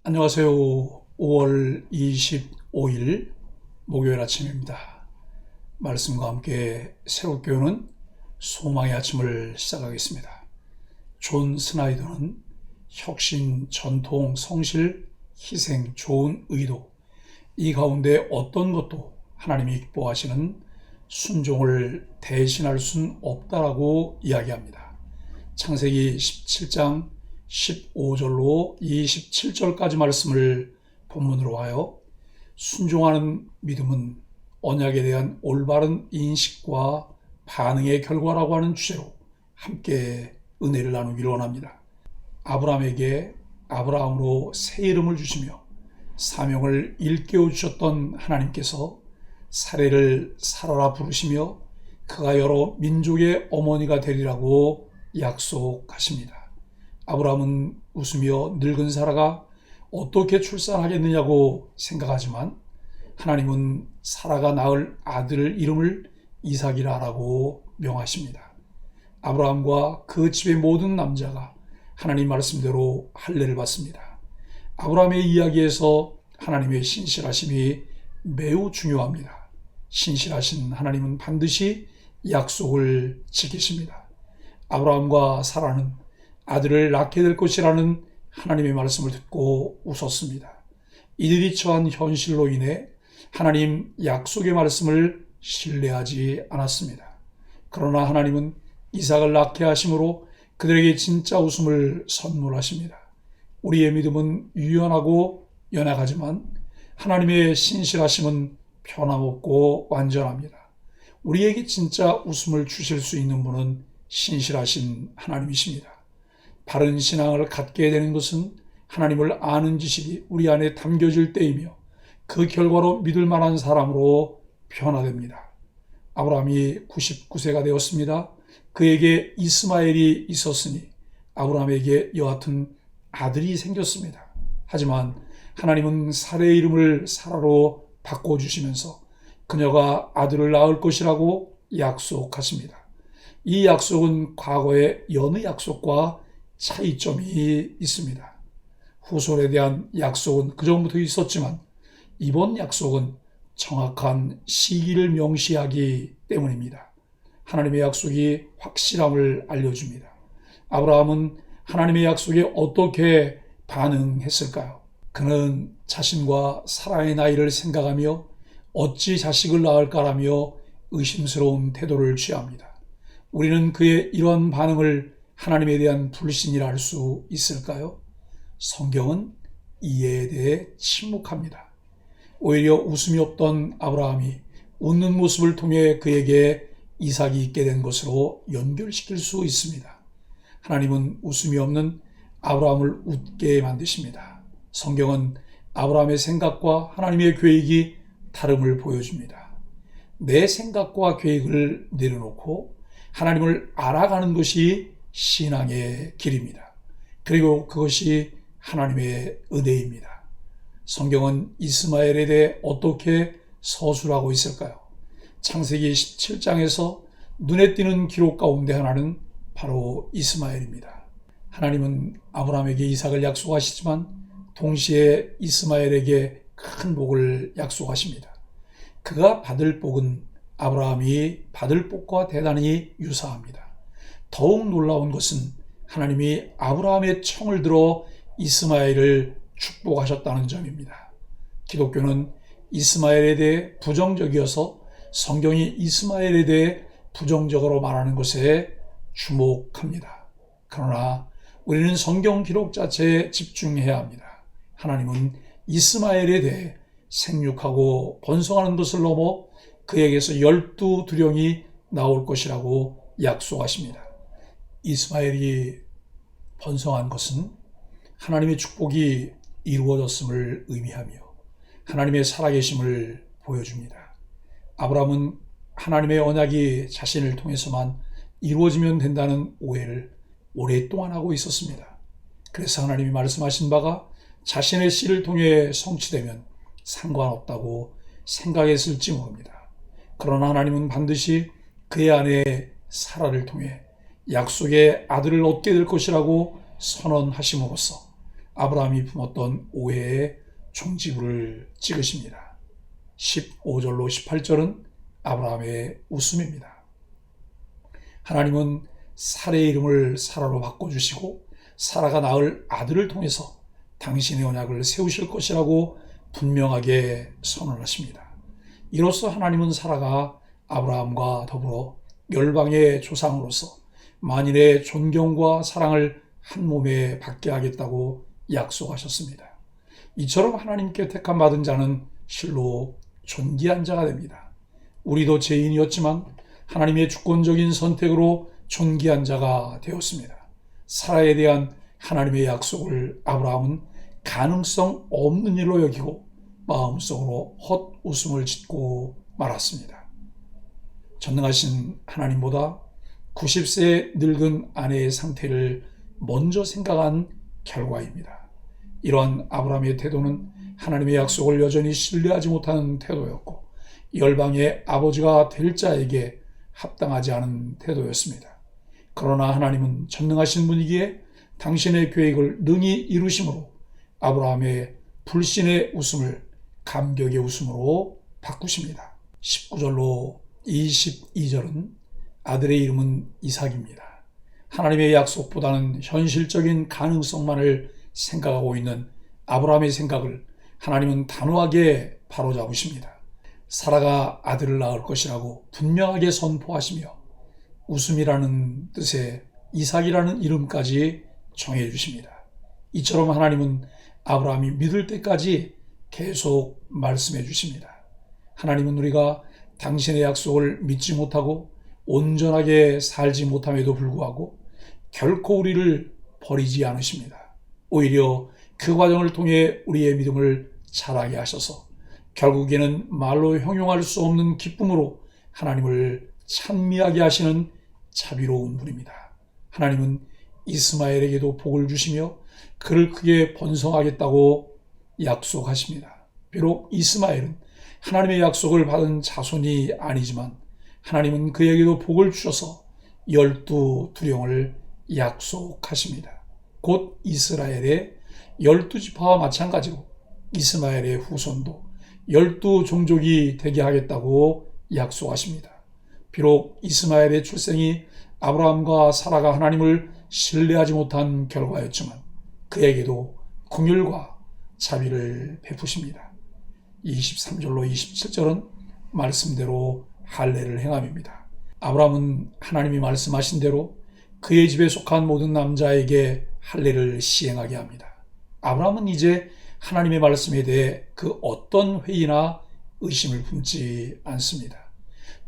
안녕하세요. 5월 25일 목요일 아침입니다. 말씀과 함께 새롭게 오는 소망의 아침을 시작하겠습니다. 존 스나이더는 혁신, 전통, 성실, 희생, 좋은 의도, 이 가운데 어떤 것도 하나님이 기뻐하시는 순종을 대신할 수는 없다라고 이야기합니다. 창세기 17장 15절로 27절까지 말씀을 본문으로 하여 순종하는 믿음은 언약에 대한 올바른 인식과 반응의 결과라고 하는 주제로 함께 은혜를 나누기를 원합니다. 아브라함에게 아브라함으로 새 이름을 주시며 사명을 일깨워 주셨던 하나님께서 사례를 사라라 부르시며 그가 여러 민족의 어머니가 되리라고 약속하십니다. 아브라함은 웃으며 늙은 사라가 어떻게 출산하겠느냐고 생각하지만 하나님은 사라가 낳을 아들 이름을 이삭이라 하라고 명하십니다. 아브라함과 그 집의 모든 남자가 하나님 말씀대로 할례를 받습니다. 아브라함의 이야기에서 하나님의 신실하심이 매우 중요합니다. 신실하신 하나님은 반드시 약속을 지키십니다. 아브라함과 사라는 아들을 낳게 될 것이라는 하나님의 말씀을 듣고 웃었습니다. 이들이 처한 현실로 인해 하나님 약속의 말씀을 신뢰하지 않았습니다. 그러나 하나님은 이삭을 낳게 하심으로 그들에게 진짜 웃음을 선물하십니다. 우리의 믿음은 유연하고 연약하지만 하나님의 신실하심은 변함없고 완전합니다. 우리에게 진짜 웃음을 주실 수 있는 분은 신실하신 하나님이십니다. 바른 신앙을 갖게 되는 것은 하나님을 아는 지식이 우리 안에 담겨질 때이며 그 결과로 믿을 만한 사람으로 변화됩니다. 아브라함이 99세가 되었습니다. 그에게 이스마엘이 있었으니 아브라함에게 여하튼 아들이 생겼습니다. 하지만 하나님은 사라의 이름을 사라로 바꿔주시면서 그녀가 아들을 낳을 것이라고 약속하십니다. 이 약속은 과거의 여느 약속과 차이점이 있습니다. 후손에 대한 약속은 그전부터 있었지만 이번 약속은 정확한 시기를 명시하기 때문입니다. 하나님의 약속이 확실함을 알려줍니다. 아브라함은 하나님의 약속에 어떻게 반응했을까요? 그는 자신과 사라의 나이를 생각하며 어찌 자식을 낳을까라며 의심스러운 태도를 취합니다. 우리는 그의 이런 반응을 하나님에 대한 불신이라 할 수 있을까요? 성경은 이에 대해 침묵합니다. 오히려 웃음이 없던 아브라함이 웃는 모습을 통해 그에게 이삭이 있게 된 것으로 연결시킬 수 있습니다. 하나님은 웃음이 없는 아브라함을 웃게 만드십니다. 성경은 아브라함의 생각과 하나님의 계획이 다름을 보여줍니다. 내 생각과 계획을 내려놓고 하나님을 알아가는 것이 신앙의 길입니다. 그리고 그것이 하나님의 은혜입니다. 성경은 이스마엘에 대해 어떻게 서술하고 있을까요? 창세기 17장에서 눈에 띄는 기록 가운데 하나는 바로 이스마엘입니다. 하나님은 아브라함에게 이삭을 약속하시지만 동시에 이스마엘에게 큰 복을 약속하십니다. 그가 받을 복은 아브라함이 받을 복과 대단히 유사합니다. 더욱 놀라운 것은 하나님이 아브라함의 청을 들어 이스마엘을 축복하셨다는 점입니다. 기독교는 이스마엘에 대해 부정적이어서 성경이 이스마엘에 대해 부정적으로 말하는 것에 주목합니다. 그러나 우리는 성경 기록 자체에 집중해야 합니다. 하나님은 이스마엘에 대해 생육하고 번성하는 것을 넘어 그에게서 12두령이 나올 것이라고 약속하십니다. 이스마엘이 번성한 것은 하나님의 축복이 이루어졌음을 의미하며 하나님의 살아계심을 보여줍니다. 아브라함은 하나님의 언약이 자신을 통해서만 이루어지면 된다는 오해를 오랫동안 하고 있었습니다. 그래서 하나님이 말씀하신 바가 자신의 씨를 통해 성취되면 상관없다고 생각했을지 모릅니다. 그러나 하나님은 반드시 그의 아내 사라를 통해 약속의 아들을 얻게 될 것이라고 선언하심으로써 아브라함이 품었던 오해의 종지부를 찍으십니다. 15절로 18절은 아브라함의 웃음입니다. 하나님은 사라의 이름을 사라로 바꿔주시고 사라가 낳을 아들을 통해서 당신의 언약을 세우실 것이라고 분명하게 선언하십니다. 이로써 하나님은 사라가 아브라함과 더불어 열방의 조상으로서 만일의 존경과 사랑을 한 몸에 받게 하겠다고 약속하셨습니다. 이처럼 하나님께 택함받은 자는 실로 존귀한 자가 됩니다. 우리도 죄인이었지만 하나님의 주권적인 선택으로 존귀한 자가 되었습니다. 사라에 대한 하나님의 약속을 아브라함은 가능성 없는 일로 여기고 마음속으로 헛웃음을 짓고 말았습니다. 전능하신 하나님보다 90세 늙은 아내의 상태를 먼저 생각한 결과입니다. 이러한 아브라함의 태도는 하나님의 약속을 여전히 신뢰하지 못하는 태도였고 열방의 아버지가 될 자에게 합당하지 않은 태도였습니다. 그러나 하나님은 전능하신 분이기에 당신의 계획을 능히 이루심으로 아브라함의 불신의 웃음을 감격의 웃음으로 바꾸십니다. 19절로 22절은 아들의 이름은 이삭입니다. 하나님의 약속보다는 현실적인 가능성만을 생각하고 있는 아브라함의 생각을 하나님은 단호하게 바로잡으십니다. 사라가 아들을 낳을 것이라고 분명하게 선포하시며 웃음이라는 뜻의 이삭이라는 이름까지 정해 주십니다. 이처럼 하나님은 아브라함이 믿을 때까지 계속 말씀해 주십니다. 하나님은 우리가 당신의 약속을 믿지 못하고 온전하게 살지 못함에도 불구하고 결코 우리를 버리지 않으십니다. 오히려 그 과정을 통해 우리의 믿음을 자라게 하셔서 결국에는 말로 형용할 수 없는 기쁨으로 하나님을 찬미하게 하시는 자비로운 분입니다. 하나님은 이스마엘에게도 복을 주시며 그를 크게 번성하겠다고 약속하십니다. 비록 이스마엘은 하나님의 약속을 받은 자손이 아니지만 하나님은 그에게도 복을 주셔서 12두령을 약속하십니다. 곧 이스라엘의 12지파와 마찬가지로 이스마엘의 후손도 12종족이 되게 하겠다고 약속하십니다. 비록 이스마엘의 출생이 아브라함과 사라가 하나님을 신뢰하지 못한 결과였지만 그에게도 긍휼과 자비를 베푸십니다. 23절로 27절은 말씀대로 할례를 행함입니다. 아브라함은 하나님이 말씀하신 대로 그의 집에 속한 모든 남자에게 할례를 시행하게 합니다. 아브라함은 이제 하나님의 말씀에 대해 그 어떤 회의나 의심을 품지 않습니다.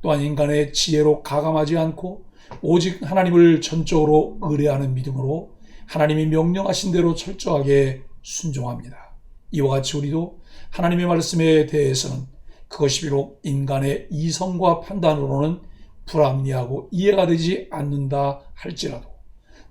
또한 인간의 지혜로 가감하지 않고 오직 하나님을 전적으로 의뢰하는 믿음으로 하나님이 명령하신 대로 철저하게 순종합니다. 이와 같이 우리도 하나님의 말씀에 대해서는 그것이 비록 인간의 이성과 판단으로는 불합리하고 이해가 되지 않는다 할지라도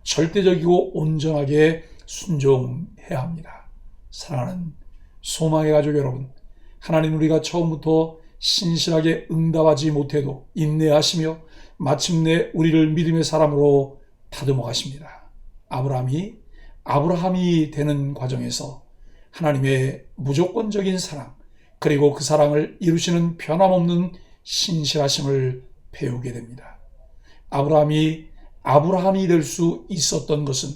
절대적이고 온전하게 순종해야 합니다. 사랑하는 소망의 가족 여러분, 하나님 우리가 처음부터 신실하게 응답하지 못해도 인내하시며 마침내 우리를 믿음의 사람으로 다듬어 가십니다. 아브라함이 되는 과정에서 하나님의 무조건적인 사랑, 그리고 그 사랑을 이루시는 변함없는 신실하심을 배우게 됩니다. 아브라함이 될 수 있었던 것은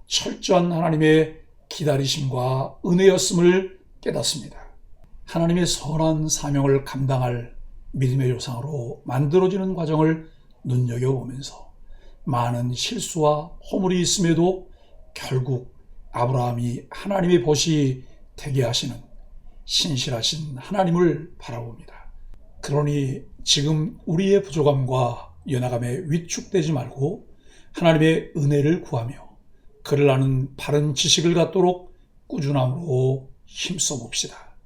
철저한 하나님의 기다리심과 은혜였음을 깨닫습니다. 하나님의 선한 사명을 감당할 믿음의 조상으로 만들어지는 과정을 눈여겨보면서 많은 실수와 허물이 있음에도 결국 아브라함이 하나님의 벗이 되게 하시는 신실하신 하나님을 바라봅니다. 그러니 지금 우리의 부족함과 연약함에 위축되지 말고 하나님의 은혜를 구하며 그를 아는 바른 지식을 갖도록 꾸준함으로 힘써 봅시다.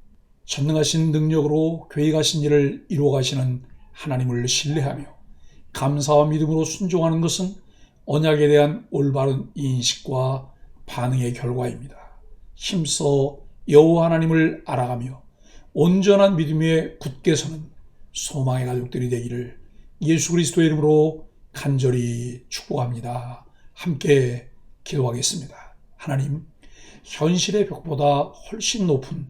전능하신 능력으로 계획하신 일을 이루어 가시는 하나님을 신뢰하며 감사와 믿음으로 순종하는 것은 언약에 대한 올바른 인식과 반응의 결과입니다. 힘써 여호와 하나님을 알아가며 온전한 믿음에 굳게 서는 소망의 가족들이 되기를 예수 그리스도의 이름으로 간절히 축복합니다. 함께 기도하겠습니다. 하나님, 현실의 벽보다 훨씬 높은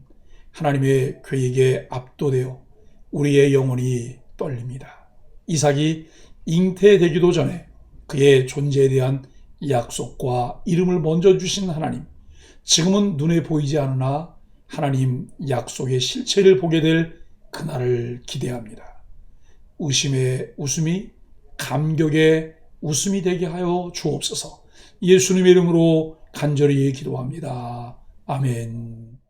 하나님의 계획에 압도되어 우리의 영혼이 떨립니다. 이삭이 잉태되기도 전에 그의 존재에 대한 약속과 이름을 먼저 주신 하나님, 지금은 눈에 보이지 않으나 하나님 약속의 실체를 보게 될 그날을 기대합니다. 의심의 웃음이 감격의 웃음이 되게 하여 주옵소서. 예수님의 이름으로 간절히 기도합니다. 아멘.